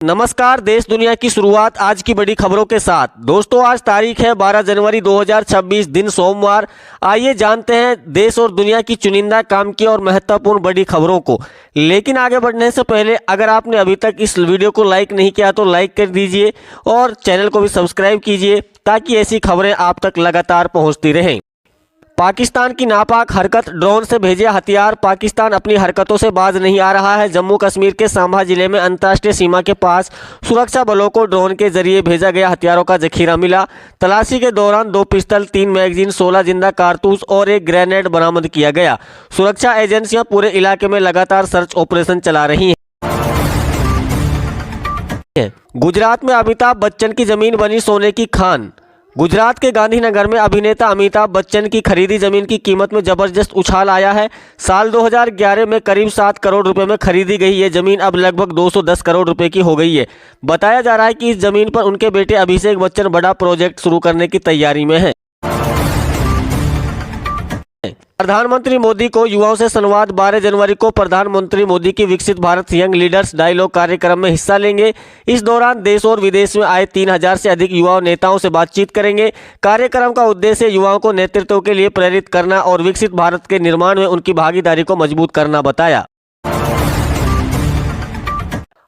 नमस्कार। देश दुनिया की शुरुआत आज की बड़ी खबरों के साथ। दोस्तों, आज तारीख है 12 जनवरी 2026, दिन सोमवार। आइए जानते हैं देश और दुनिया की चुनिंदा काम की और महत्वपूर्ण बड़ी खबरों को। लेकिन आगे बढ़ने से पहले अगर आपने अभी तक इस वीडियो को लाइक नहीं किया तो लाइक कर दीजिए और चैनल को भी सब्सक्राइब कीजिए ताकि ऐसी खबरें आप तक लगातार पहुँचती रहें। पाकिस्तान की नापाक हरकत, ड्रोन से भेजे हथियार। पाकिस्तान अपनी हरकतों से बाज नहीं आ रहा है। जम्मू कश्मीर के सांबा जिले में अंतर्राष्ट्रीय सीमा के पास सुरक्षा बलों को ड्रोन के जरिए भेजा गया हथियारों का जखीरा मिला। तलाशी के दौरान 2 पिस्टल, 3 मैगजीन, 16 जिंदा कारतूस और एक ग्रेनेड बरामद किया गया। सुरक्षा एजेंसियां पूरे इलाके में लगातार सर्च ऑपरेशन चला रही हैं। गुजरात में अमिताभ बच्चन की जमीन बनी सोने की खान। गुजरात के गांधीनगर में अभिनेता अमिताभ बच्चन की खरीदी जमीन की कीमत में जबरदस्त उछाल आया है। साल 2011 में करीब 7 करोड़ रुपए में खरीदी गई ये जमीन अब लगभग 210 करोड़ रुपए की हो गई है। बताया जा रहा है कि इस जमीन पर उनके बेटे अभिषेक बच्चन बड़ा प्रोजेक्ट शुरू करने की तैयारी में है। प्रधानमंत्री मोदी को युवाओं से संवाद। 12 जनवरी को प्रधानमंत्री मोदी की विकसित भारत यंग लीडर्स डायलॉग कार्यक्रम में हिस्सा लेंगे। इस दौरान देश और विदेश में आए 3000 से अधिक युवा नेताओं से बातचीत करेंगे। कार्यक्रम का उद्देश्य युवाओं को नेतृत्व के लिए प्रेरित करना और विकसित भारत के निर्माण में उनकी भागीदारी को मजबूत करना बताया।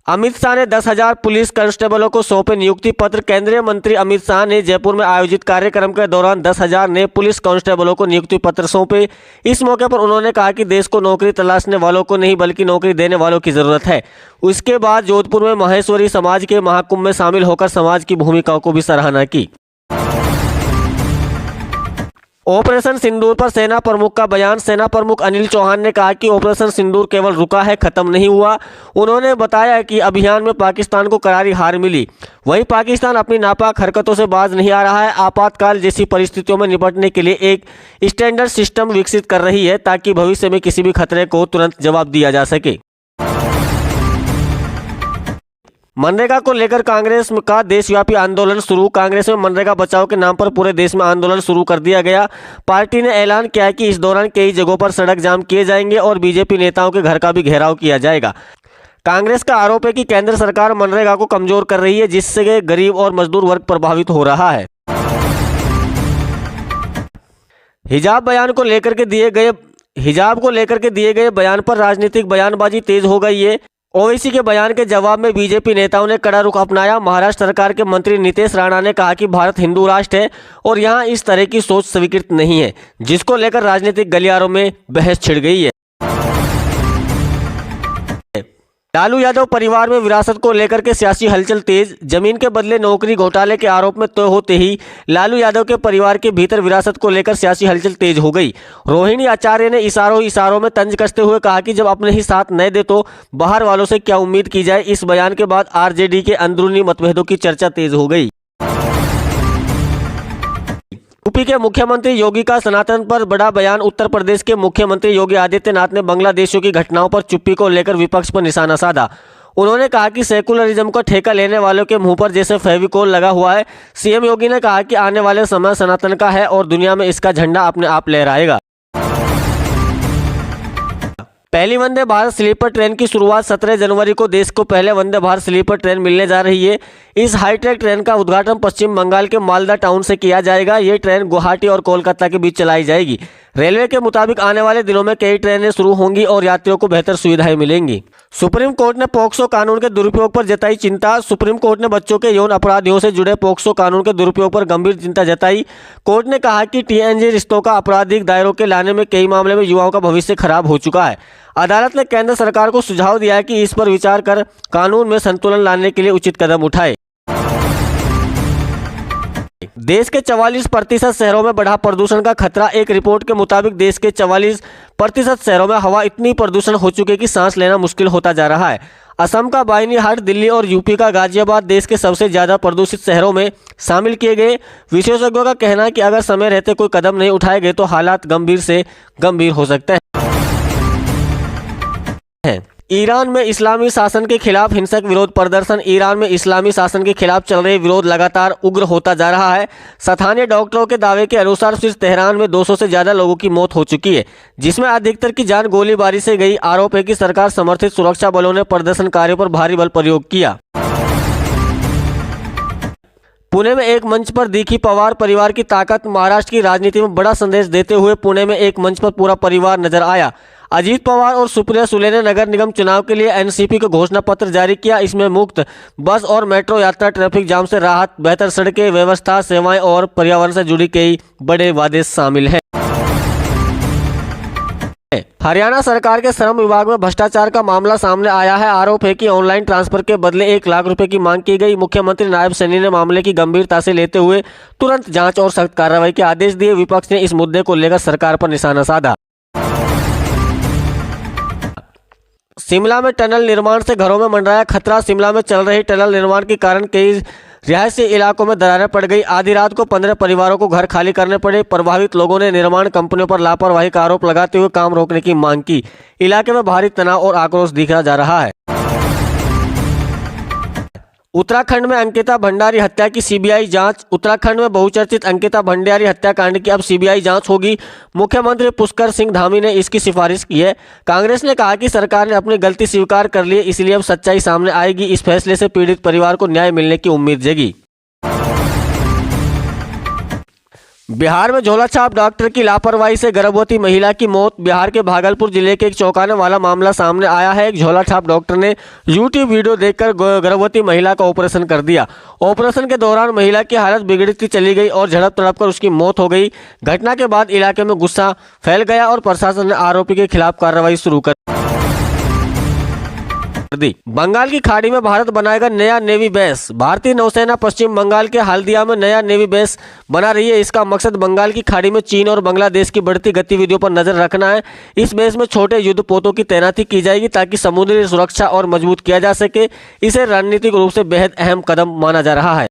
अमित शाह ने 10,000 पुलिस कांस्टेबलों को सौंपे नियुक्ति पत्र। केंद्रीय मंत्री अमित शाह ने जयपुर में आयोजित कार्यक्रम के दौरान 10,000 नए पुलिस कांस्टेबलों को नियुक्ति पत्र सौंपे। इस मौके पर उन्होंने कहा कि देश को नौकरी तलाशने वालों को नहीं बल्कि नौकरी देने वालों की जरूरत है। उसके बाद जोधपुर में माहेश्वरी समाज के महाकुंभ में शामिल होकर समाज की भूमिकाओं को भी सराहना की। ऑपरेशन सिंदूर पर सेना प्रमुख का बयान। सेना प्रमुख अनिल चौहान ने कहा कि ऑपरेशन सिंदूर केवल रुका है, खत्म नहीं हुआ। उन्होंने बताया कि अभियान में पाकिस्तान को करारी हार मिली। वहीं पाकिस्तान अपनी नापाक हरकतों से बाज नहीं आ रहा है। आपातकाल जैसी परिस्थितियों में निपटने के लिए एक स्टैंडर्ड सिस्टम विकसित कर रही है ताकि भविष्य में किसी भी खतरे को तुरंत जवाब दिया जा सके। मनरेगा को लेकर कांग्रेस का देशव्यापी आंदोलन शुरू। कांग्रेस में मनरेगा बचाओ के नाम पर पूरे देश में आंदोलन शुरू कर दिया गया। पार्टी ने ऐलान किया है कि इस दौरान कई जगहों पर सड़क जाम किए जाएंगे और बीजेपी नेताओं के घर का भी घेराव किया जाएगा। कांग्रेस का आरोप है कि केंद्र सरकार मनरेगा को कमजोर कर रही है, जिससे गरीब और मजदूर वर्ग प्रभावित हो रहा है। हिजाब को लेकर के दिए गए बयान पर राजनीतिक बयानबाजी तेज हो गई है। ओवैसी के बयान के जवाब में बीजेपी नेताओं ने कड़ा रुख अपनाया। महाराष्ट्र सरकार के मंत्री नितेश राणा ने कहा कि भारत हिंदू राष्ट्र है और यहां इस तरह की सोच स्वीकृत नहीं है, जिसको लेकर राजनीतिक गलियारों में बहस छिड़ गई है। लालू यादव परिवार में विरासत को लेकर के सियासी हलचल तेज। जमीन के बदले नौकरी घोटाले के आरोप में तय होते ही लालू यादव के परिवार के भीतर विरासत को लेकर सियासी हलचल तेज हो गई। रोहिणी आचार्य ने इशारों में तंज कसते हुए कहा कि जब अपने ही साथ न दे तो बाहर वालों से क्या उम्मीद की जाए। इस बयान के बाद आरजेडी के अंदरूनी मतभेदों की चर्चा तेज हो गई। यूपी के मुख्यमंत्री योगी का सनातन पर बड़ा बयान। उत्तर प्रदेश के मुख्यमंत्री योगी आदित्यनाथ ने बांग्लादेशियों की घटनाओं पर चुप्पी को लेकर विपक्ष पर निशाना साधा। उन्होंने कहा कि सेकुलरिज्म का ठेका लेने वालों के मुंह पर जैसे फेविकोल लगा हुआ है। सीएम योगी ने कहा कि आने वाले समय सनातन का है और दुनिया में इसका झंडा अपने आप लहराएगा। पहली वंदे भारत स्लीपर ट्रेन की शुरुआत 17 जनवरी को देश को पहले वंदे भारत स्लीपर ट्रेन मिलने जा रही है। इस हाईटेक ट्रेन का उद्घाटन पश्चिम बंगाल के मालदा टाउन से किया जाएगा। ये ट्रेन गुवाहाटी और कोलकाता के बीच चलाई जाएगी। रेलवे के मुताबिक आने वाले दिनों में कई ट्रेनें शुरू होंगी और यात्रियों को बेहतर सुविधाएं मिलेंगी। सुप्रीम कोर्ट ने पोक्सो कानून के दुरुपयोग पर जताई चिंता। सुप्रीम कोर्ट ने बच्चों के यौन अपराधियों से जुड़े पोक्सो कानून के दुरुपयोग पर गंभीर चिंता जताई। कोर्ट ने कहा कि टीएनजी रिश्तों का आपराधिक दायरों के लाने में कई मामले में युवाओं का भविष्य खराब हो चुका है। अदालत ने केंद्र सरकार को सुझाव दिया है कि इस पर विचार कर कानून में संतुलन लाने के लिए उचित कदम उठाए। देश के 44% शहरों में बढ़ा प्रदूषण का खतरा। एक रिपोर्ट के मुताबिक देश के 44% शहरों में हवा इतनी प्रदूषण हो चुकी है कि सांस लेना मुश्किल होता जा रहा है। असम का बाइनीहाट, दिल्ली और यूपी का गाजियाबाद देश के सबसे ज्यादा प्रदूषित शहरों में शामिल किए गए। विशेषज्ञों का कहना है कि अगर समय रहते कोई कदम नहीं उठाए गए तो हालात गंभीर से गंभीर हो सकते हैं। ईरान में इस्लामी शासन के खिलाफ हिंसक विरोध प्रदर्शन। ईरान में इस्लामी शासन के खिलाफ चल रहे विरोध लगातार उग्र होता जा रहा है। स्थानीय डॉक्टरों के दावे के अनुसार सिर्फ तेहरान में 200 से ज्यादा लोगों की मौत हो चुकी है, जिसमें अधिकतर की जान गोलीबारी से गई। आरोप है कि सरकार समर्थित सुरक्षा बलों ने प्रदर्शनकारियों पर भारी बल प्रयोग किया। पुणे में एक मंच पर दिखी पवार परिवार की ताकत। महाराष्ट्र की राजनीति में बड़ा संदेश देते हुए पुणे में एक मंच पर पूरा परिवार नजर आया। अजीत पवार और सुप्रिया सुले ने नगर निगम चुनाव के लिए एनसीपी को घोषणा पत्र जारी किया। इसमें मुक्त बस और मेट्रो यात्रा, ट्रैफिक जाम से राहत, बेहतर सड़कें, व्यवस्था, सेवाएं और पर्यावरण से जुड़ी कई बड़े वादे शामिल हैं। हरियाणा सरकार के श्रम विभाग में भ्रष्टाचार का मामला सामने आया है। आरोप है कि ऑनलाइन ट्रांसफर के बदले 1 लाख रुपए की मांग की गई। मुख्यमंत्री नायब सैनी ने मामले की गंभीरता से लेते हुए तुरंत जांच और सख्त कार्रवाई के आदेश दिए। विपक्ष ने इस मुद्दे को लेकर सरकार पर निशाना साधा। शिमला में टनल निर्माण से घरों में मंडराया खतरा। शिमला में चल रही टनल निर्माण के कारण कई रिहायशी इलाकों में दरारें पड़ गई। आधी रात को 15 परिवारों को घर खाली करने पड़े। प्रभावित लोगों ने निर्माण कंपनियों पर लापरवाही का आरोप लगाते हुए काम रोकने की मांग की। इलाके में भारी तनाव और आक्रोश दिखा जा रहा है। उत्तराखंड में अंकिता भंडारी हत्या की सीबीआई जांच। उत्तराखंड में बहुचर्चित अंकिता भंडारी हत्याकांड की अब सीबीआई जांच होगी। मुख्यमंत्री पुष्कर सिंह धामी ने इसकी सिफारिश की है। कांग्रेस ने कहा कि सरकार ने अपनी गलती स्वीकार कर ली है, इसलिए अब सच्चाई सामने आएगी। इस फैसले से पीड़ित परिवार को न्याय मिलने की उम्मीद जगी। बिहार में झोलाछाप डॉक्टर की लापरवाही से गर्भवती महिला की मौत। बिहार के भागलपुर जिले के एक चौंकाने वाला मामला सामने आया है। एक झोलाछाप डॉक्टर ने यूट्यूब वीडियो देखकर गर्भवती महिला का ऑपरेशन कर दिया। ऑपरेशन के दौरान महिला की हालत बिगड़ती चली गई और झड़प तड़प कर उसकी मौत हो गई। घटना के बाद इलाके में गुस्सा फैल गया और प्रशासन ने आरोपी के खिलाफ कार्रवाई शुरू कर दी। बंगाल की खाड़ी में भारत बनाएगा नया नेवी बेस। भारतीय नौसेना पश्चिम बंगाल के हल्दिया में नया नेवी बेस बना रही है। इसका मकसद बंगाल की खाड़ी में चीन और बांग्लादेश की बढ़ती गतिविधियों पर नजर रखना है। इस बेस में छोटे युद्धपोतों की तैनाती की जाएगी ताकि समुद्री सुरक्षा और मजबूत किया जा सके। इसे रणनीतिक रूप से बेहद अहम कदम माना जा रहा है।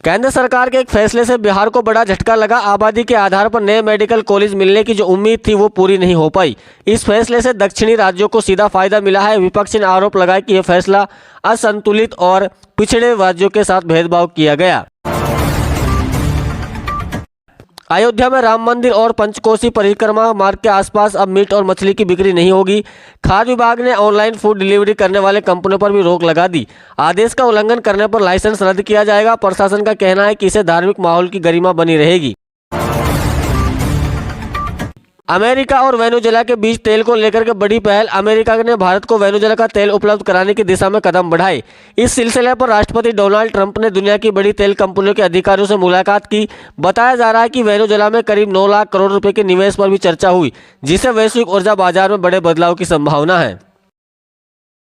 केंद्र सरकार के एक फैसले से बिहार को बड़ा झटका लगा। आबादी के आधार पर नए मेडिकल कॉलेज मिलने की जो उम्मीद थी वो पूरी नहीं हो पाई। इस फैसले से दक्षिणी राज्यों को सीधा फायदा मिला है। विपक्ष ने आरोप लगाया कि यह फैसला असंतुलित और पिछड़े राज्यों के साथ भेदभाव किया गया। अयोध्या में राम मंदिर और पंचकोसी परिक्रमा मार्ग के आसपास अब मीट और मछली की बिक्री नहीं होगी। खाद्य विभाग ने ऑनलाइन फूड डिलीवरी करने वाले कंपनियों पर भी रोक लगा दी। आदेश का उल्लंघन करने पर लाइसेंस रद्द किया जाएगा। प्रशासन का कहना है कि इससे धार्मिक माहौल की गरिमा बनी रहेगी। अमेरिका और वेनेजुएला के बीच तेल को लेकर के बड़ी पहल। अमेरिका ने भारत को वेनेजुएला का तेल उपलब्ध कराने की दिशा में कदम बढ़ाए। इस सिलसिले पर राष्ट्रपति डोनाल्ड ट्रंप ने दुनिया की बड़ी तेल कंपनियों के अधिकारियों से मुलाकात की। बताया जा रहा है कि वेनेजुएला में करीब 9 लाख करोड़ रुपए के निवेश पर भी चर्चा हुई, जिससे वैश्विक ऊर्जा बाजार में बड़े बदलाव की संभावना है।